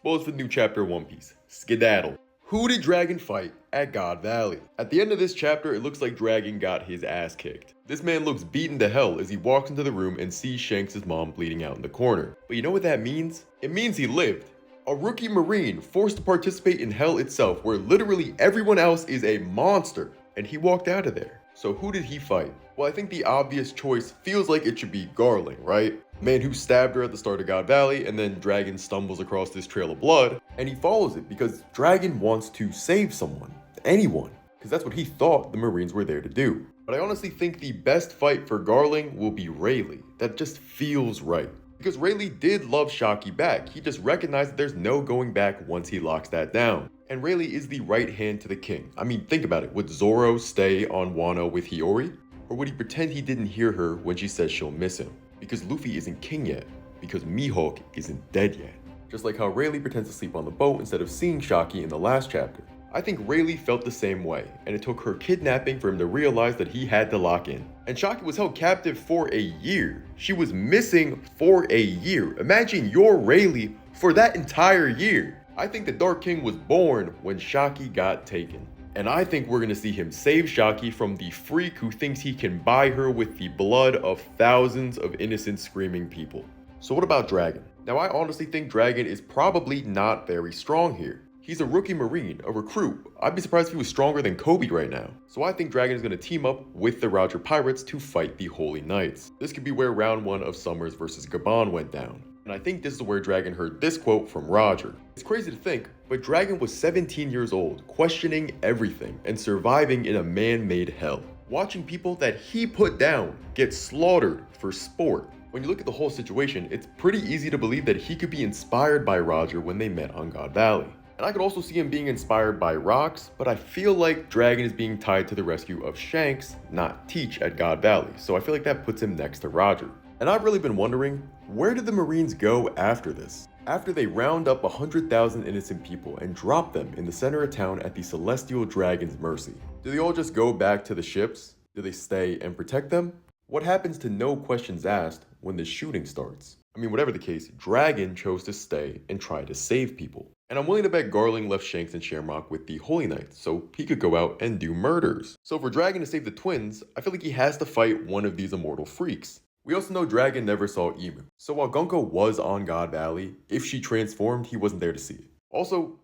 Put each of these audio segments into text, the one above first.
Spoilers for the new chapter of One Piece. Skedaddle. Who did Dragon fight at God Valley? At the end of this chapter, it looks like Dragon got his ass kicked. This man looks beaten to hell as he walks into the room and sees Shanks' mom bleeding out in the corner. But you know what that means? It means he lived. A rookie Marine forced to participate in hell itself, where literally everyone else is a monster, and he walked out of there. So who did he fight? Well, I think the obvious choice feels like it should be Garling, right? Man who stabbed her at the start of God Valley, and then Dragon stumbles across this trail of blood, and he follows it because Dragon wants to save someone, anyone, because that's what he thought the Marines were there to do. But I honestly think the best fight for Garling will be Rayleigh. That just feels right. Because Rayleigh did love Shaki back, he just recognized that there's no going back once he locks that down. And Rayleigh is the right hand to the king. I mean, think about it. Would Zoro stay on Wano with Hiyori? Or would he pretend he didn't hear her when she says she'll miss him? Because Luffy isn't king yet. Because Mihawk isn't dead yet. Just like how Rayleigh pretends to sleep on the boat instead of seeing Shaki in the last chapter. I think Rayleigh felt the same way, and it took her kidnapping for him to realize that he had to lock in. And Shaki was held captive for a year. She was missing for a year. Imagine you're Rayleigh for that entire year. I think the Dark King was born when Shaki got taken. And I think we're gonna see him save Shaki from the freak who thinks he can buy her with the blood of thousands of innocent screaming people. So what about Dragon? Now I honestly think Dragon is probably not very strong here. He's a rookie Marine, a recruit. I'd be surprised if he was stronger than Kobe right now. So I think Dragon is going to team up with the Roger Pirates to fight the Holy Knights. This could be where round 1 of Summers versus Gabon went down. And I think this is where Dragon heard this quote from Roger. It's crazy to think, but Dragon was 17 years old, questioning everything and surviving in a man-made hell. Watching people that he put down get slaughtered for sport. When you look at the whole situation, it's pretty easy to believe that he could be inspired by Roger when they met on God Valley. And I could also see him being inspired by Rocks, but I feel like Dragon is being tied to the rescue of Shanks, not Teach at God Valley, so I feel like that puts him next to Roger. And I've really been wondering, where did the Marines go after this? After they round up 100,000 innocent people and drop them in the center of town at the Celestial Dragon's mercy? Do they all just go back to the ships? Do they stay and protect them? What happens to no questions asked when the shooting starts? I mean, whatever the case, Dragon chose to stay and try to save people. And I'm willing to bet Garling left Shanks and Shamrock with the Holy Knights, so he could go out and do murders. So for Dragon to save the twins, I feel like he has to fight one of these immortal freaks. We also know Dragon never saw Imu. So while Gunko was on God Valley, if she transformed, he wasn't there to see it. Also,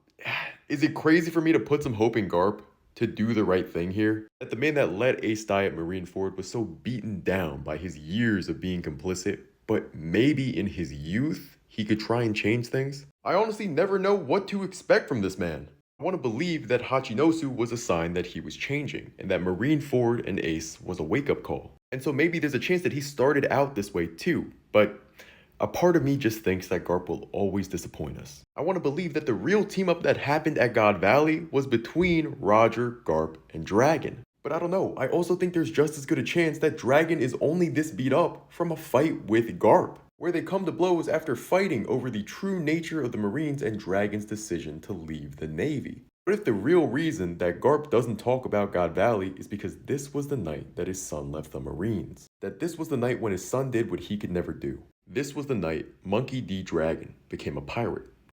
is it crazy for me to put some hope in Garp to do the right thing here? That the man that led Ace die at Marineford was so beaten down by his years of being complicit, but maybe in his youth, he could try and change things? I honestly never know what to expect from this man. I want to believe that Hachinosu was a sign that he was changing, and that Marineford and Ace was a wake-up call. And so maybe there's a chance that he started out this way too, but a part of me just thinks that Garp will always disappoint us. I want to believe that the real team-up that happened at God Valley was between Roger, Garp, and Dragon. But I don't know, I also think there's just as good a chance that Dragon is only this beat up from a fight with Garp, where they come to blows after fighting over the true nature of the Marines and Dragon's decision to leave the Navy. What if the real reason that Garp doesn't talk about God Valley is because this was the night that his son left the Marines? That this was the night when his son did what he could never do. This was the night Monkey D. Dragon became a pirate.